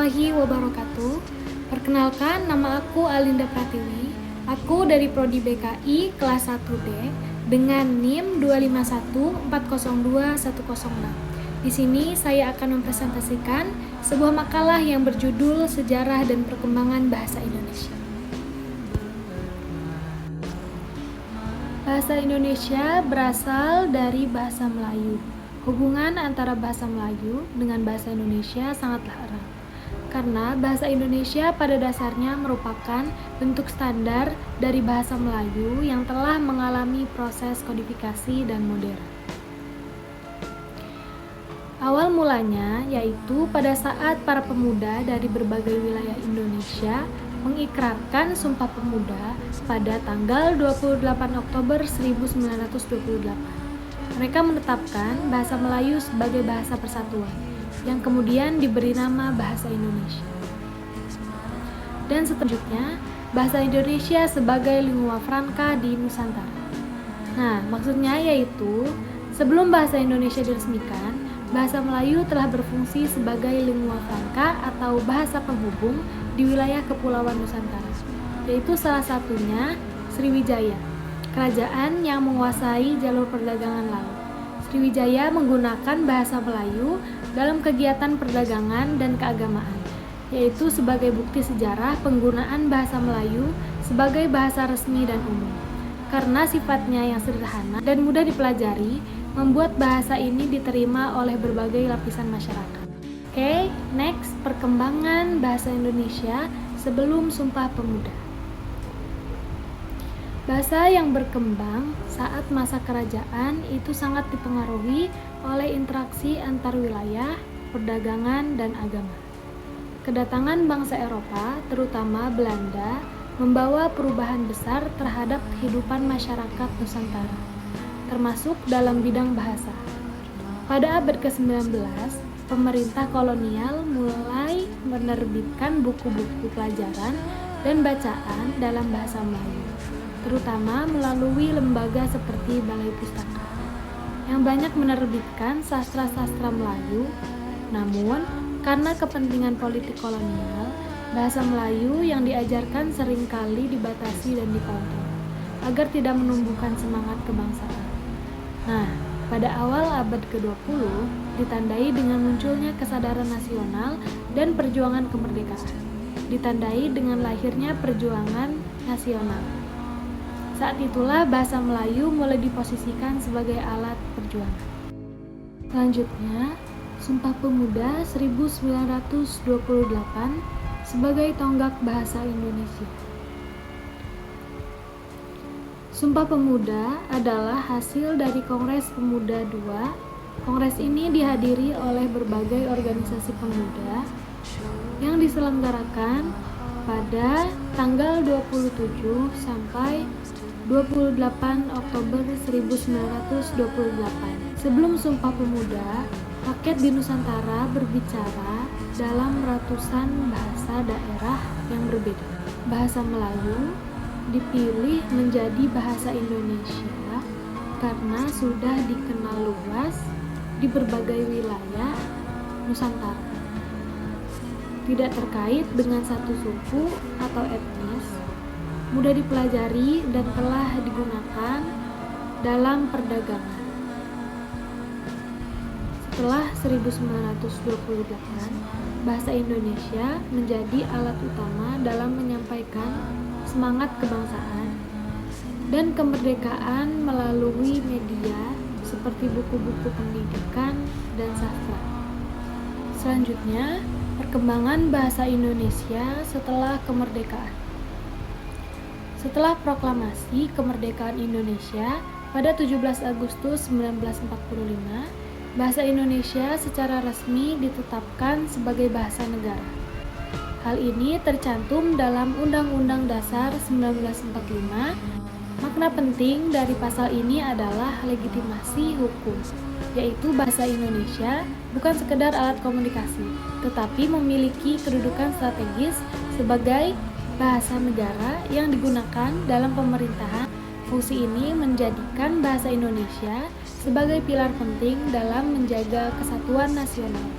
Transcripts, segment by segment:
warahmatullahi wabarakatuh. Perkenalkan, nama aku Alinda Pratiwi. Aku dari Prodi BKI kelas 1D dengan NIM 25140210. Di sini saya akan mempresentasikan sebuah makalah yang berjudul Sejarah dan Perkembangan Bahasa Indonesia. Bahasa Indonesia berasal dari bahasa Melayu. Hubungan antara bahasa Melayu dengan bahasa Indonesia sangatlah erat, karena bahasa Indonesia pada dasarnya merupakan bentuk standar dari bahasa Melayu yang telah mengalami proses kodifikasi dan modern. Awal mulanya yaitu pada saat para pemuda dari berbagai wilayah Indonesia mengikrarkan Sumpah Pemuda pada tanggal 28 Oktober 1928. Mereka menetapkan bahasa Melayu sebagai bahasa persatuan, yang kemudian diberi nama bahasa Indonesia. Dan selanjutnya, bahasa Indonesia sebagai lingua franca di Nusantara. Nah, maksudnya yaitu, sebelum bahasa Indonesia diresmikan, bahasa Melayu telah berfungsi sebagai lingua franca atau bahasa penghubung di wilayah Kepulauan Nusantara, yaitu salah satunya Sriwijaya, kerajaan yang menguasai jalur perdagangan laut. Sriwijaya menggunakan bahasa Melayu dalam kegiatan perdagangan dan keagamaan, yaitu sebagai bukti sejarah penggunaan bahasa Melayu sebagai bahasa resmi dan umum. Karena sifatnya yang sederhana dan mudah dipelajari, membuat bahasa ini diterima oleh berbagai lapisan masyarakat. Oke, next, perkembangan bahasa Indonesia sebelum Sumpah Pemuda. Bahasa yang berkembang saat masa kerajaan itu sangat dipengaruhi oleh interaksi antar wilayah, perdagangan, dan agama. Kedatangan bangsa Eropa, terutama Belanda, membawa perubahan besar terhadap kehidupan masyarakat Nusantara, termasuk dalam bidang bahasa. Pada abad ke-19, pemerintah kolonial mulai menerbitkan buku-buku pelajaran dan bacaan dalam bahasa Melayu, terutama melalui lembaga seperti Balai Pustaka, yang banyak menerbitkan sastra-sastra Melayu. Namun, karena kepentingan politik kolonial, bahasa Melayu yang diajarkan seringkali dibatasi dan dikontrol, agar tidak menumbuhkan semangat kebangsaan. Nah, pada awal abad ke-20, ditandai dengan munculnya kesadaran nasional dan perjuangan kemerdekaan, ditandai dengan lahirnya perjuangan nasional. Saat itulah bahasa Melayu mulai diposisikan sebagai alat perjuangan. Selanjutnya, Sumpah Pemuda 1928 sebagai tonggak bahasa Indonesia. Sumpah Pemuda adalah hasil dari Kongres Pemuda II. Kongres ini dihadiri oleh berbagai organisasi pemuda yang diselenggarakan pada tanggal 27 sampai 28 Oktober 1928. Sebelum Sumpah Pemuda, rakyat di Nusantara berbicara dalam ratusan bahasa daerah yang berbeda. Bahasa Melayu dipilih menjadi bahasa Indonesia karena sudah dikenal luas di berbagai wilayah Nusantara. Tidak terkait dengan satu suku atau etnis, mudah dipelajari dan telah digunakan dalam perdagangan. Setelah 1928, bahasa Indonesia menjadi alat utama dalam menyampaikan semangat kebangsaan dan kemerdekaan melalui media seperti buku-buku pendidikan dan sastra. Selanjutnya, perkembangan bahasa Indonesia setelah kemerdekaan. Setelah proklamasi kemerdekaan Indonesia pada 17 Agustus 1945, bahasa Indonesia secara resmi ditetapkan sebagai bahasa negara. Hal ini tercantum dalam Undang-Undang Dasar 1945. Makna penting dari pasal ini adalah legitimasi hukum, yaitu bahasa Indonesia bukan sekedar alat komunikasi, tetapi memiliki kedudukan strategis sebagai bahasa negara yang digunakan dalam pemerintahan. Fungsi ini menjadikan bahasa Indonesia sebagai pilar penting dalam menjaga kesatuan nasional.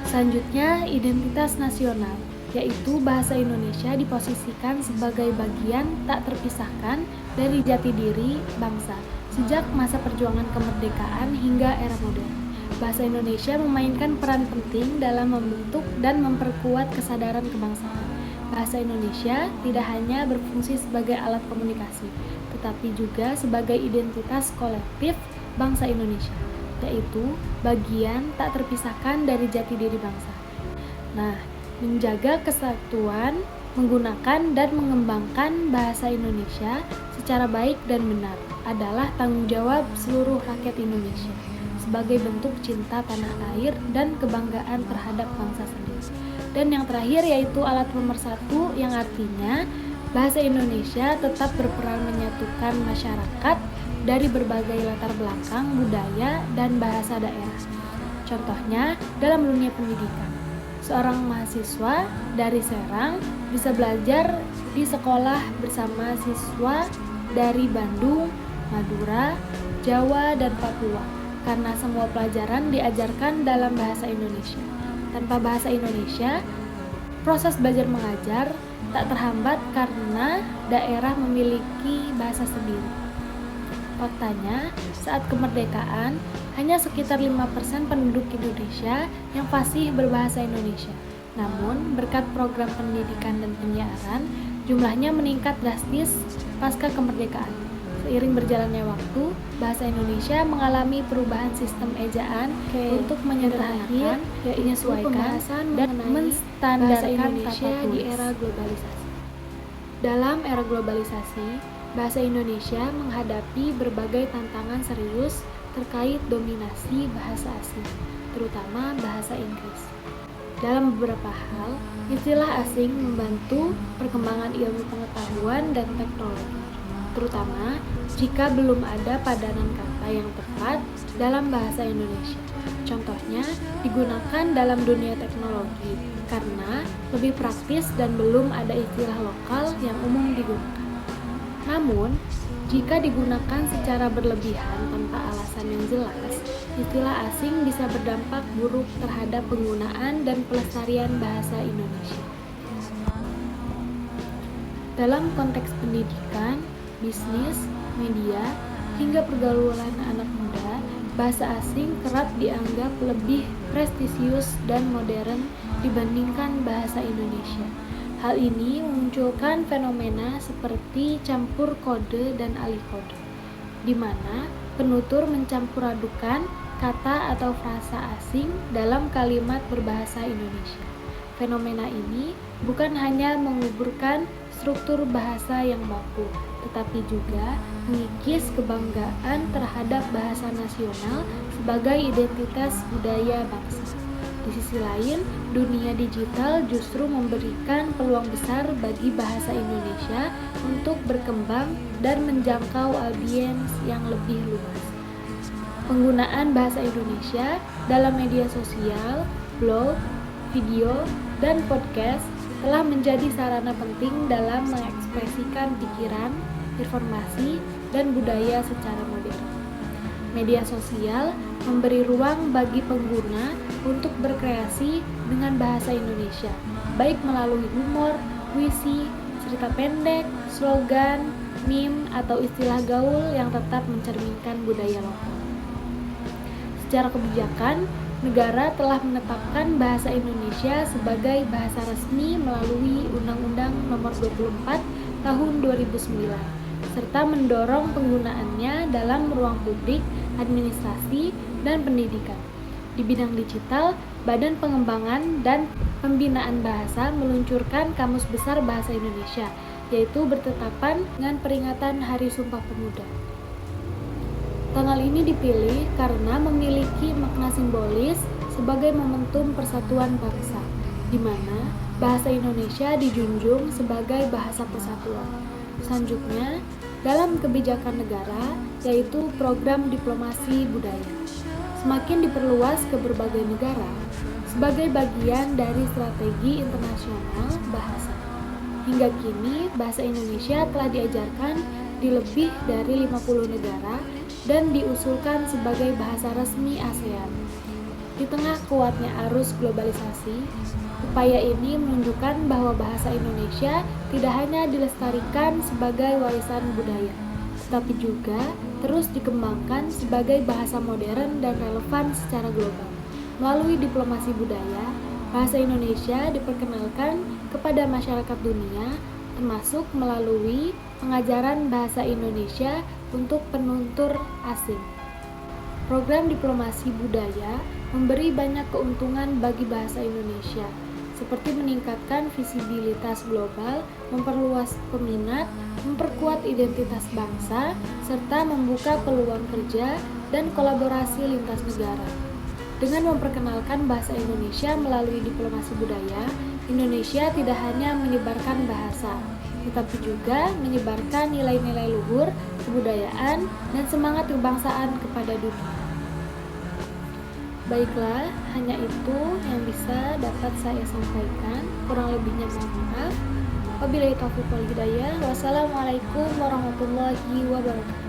Selanjutnya, identitas nasional, yaitu bahasa Indonesia diposisikan sebagai bagian tak terpisahkan dari jati diri bangsa sejak masa perjuangan kemerdekaan hingga era modern. Bahasa Indonesia memainkan peran penting dalam membentuk dan memperkuat kesadaran kebangsaan. Bahasa Indonesia tidak hanya berfungsi sebagai alat komunikasi, tetapi juga sebagai identitas kolektif bangsa Indonesia, yaitu bagian tak terpisahkan dari jati diri bangsa. Nah, menjaga kesatuan, menggunakan dan mengembangkan bahasa Indonesia secara baik dan benar adalah tanggung jawab seluruh rakyat Indonesia sebagai bentuk cinta tanah air dan kebanggaan terhadap bangsa sendiri. Dan yang terakhir yaitu alat pemersatu, yang artinya bahasa Indonesia tetap berperan menyatukan masyarakat dari berbagai latar belakang, budaya, dan bahasa daerah. Contohnya dalam dunia pendidikan, seorang mahasiswa dari Serang bisa belajar di sekolah bersama siswa dari Bandung, Madura, Jawa, dan Papua karena semua pelajaran diajarkan dalam bahasa Indonesia. Tanpa bahasa Indonesia, proses belajar mengajar tak terhambat karena daerah memiliki bahasa sendiri. Faktanya, saat kemerdekaan, hanya sekitar 5% penduduk Indonesia yang fasih berbahasa Indonesia. Namun, berkat program pendidikan dan penyiaran, jumlahnya meningkat drastis pasca kemerdekaan. Seiring berjalannya waktu, bahasa Indonesia mengalami perubahan sistem ejaan untuk menyederhanakan, menyesuaikan, dan menstandarkan Indonesia di era globalisasi. Dalam era globalisasi, bahasa Indonesia menghadapi berbagai tantangan serius terkait dominasi bahasa asing, terutama bahasa Inggris. Dalam beberapa hal, istilah asing membantu perkembangan ilmu pengetahuan dan teknologi, terutama jika belum ada padanan kata yang tepat dalam bahasa Indonesia. Contohnya, digunakan dalam dunia teknologi karena lebih praktis dan belum ada istilah lokal yang umum digunakan. Namun, jika digunakan secara berlebihan tanpa alasan yang jelas, istilah asing bisa berdampak buruk terhadap penggunaan dan pelestarian bahasa Indonesia. Dalam konteks pendidikan, bisnis, media, hingga pergaulan anak muda, bahasa asing kerap dianggap lebih prestisius dan modern dibandingkan bahasa Indonesia. Hal ini memunculkan fenomena seperti campur kode dan alih kode, di mana penutur mencampur-adukan kata atau frasa asing dalam kalimat berbahasa Indonesia. Fenomena ini bukan hanya menguburkan struktur bahasa yang baku, tetapi juga mengikis kebanggaan terhadap bahasa nasional sebagai identitas budaya bangsa. Di sisi lain, dunia digital justru memberikan peluang besar bagi bahasa Indonesia untuk berkembang dan menjangkau audiens yang lebih luas. Penggunaan bahasa Indonesia dalam media sosial, blog, video, dan podcast telah menjadi sarana penting dalam mengekspresikan pikiran, informasi, dan budaya secara modern. Media sosial memberi ruang bagi pengguna untuk berkreasi dengan bahasa Indonesia, baik melalui humor, puisi, cerita pendek, slogan, meme, atau istilah gaul yang tetap mencerminkan budaya lokal. Secara kebijakan, negara telah menetapkan bahasa Indonesia sebagai bahasa resmi melalui Undang-Undang Nomor 24 Tahun 2009, serta mendorong penggunaannya dalam ruang publik, administrasi, dan pendidikan. Di bidang digital, Badan Pengembangan dan Pembinaan Bahasa meluncurkan Kamus Besar Bahasa Indonesia, yaitu bertetapan dengan peringatan Hari Sumpah Pemuda. Tanggal ini dipilih karena memiliki makna simbolis sebagai momentum persatuan bangsa, di mana bahasa Indonesia dijunjung sebagai bahasa persatuan. Selanjutnya, dalam kebijakan negara, yaitu program diplomasi budaya, semakin diperluas ke berbagai negara sebagai bagian dari strategi internasional bahasa. Hingga kini, bahasa Indonesia telah diajarkan di lebih dari 50 negara dan diusulkan sebagai bahasa resmi ASEAN. Di tengah kuatnya arus globalisasi, upaya ini menunjukkan bahwa bahasa Indonesia tidak hanya dilestarikan sebagai warisan budaya, tetapi juga terus dikembangkan sebagai bahasa modern dan relevan secara global. Melalui diplomasi budaya, bahasa Indonesia diperkenalkan kepada masyarakat dunia, termasuk melalui pengajaran bahasa Indonesia untuk penutur asing. Program diplomasi budaya memberi banyak keuntungan bagi bahasa Indonesia, seperti meningkatkan visibilitas global, memperluas peminat, memperkuat identitas bangsa, serta membuka peluang kerja dan kolaborasi lintas negara. Dengan memperkenalkan bahasa Indonesia melalui diplomasi budaya, Indonesia tidak hanya menyebarkan bahasa, tetapi juga menyebarkan nilai-nilai luhur, kebudayaan, dan semangat kebangsaan kepada dunia. Baiklah, hanya itu yang bisa dapat saya sampaikan. Kurang lebihnya mohon maaf. Wabillahi taufiq wal hidayah. Wassalamualaikum warahmatullahi wabarakatuh.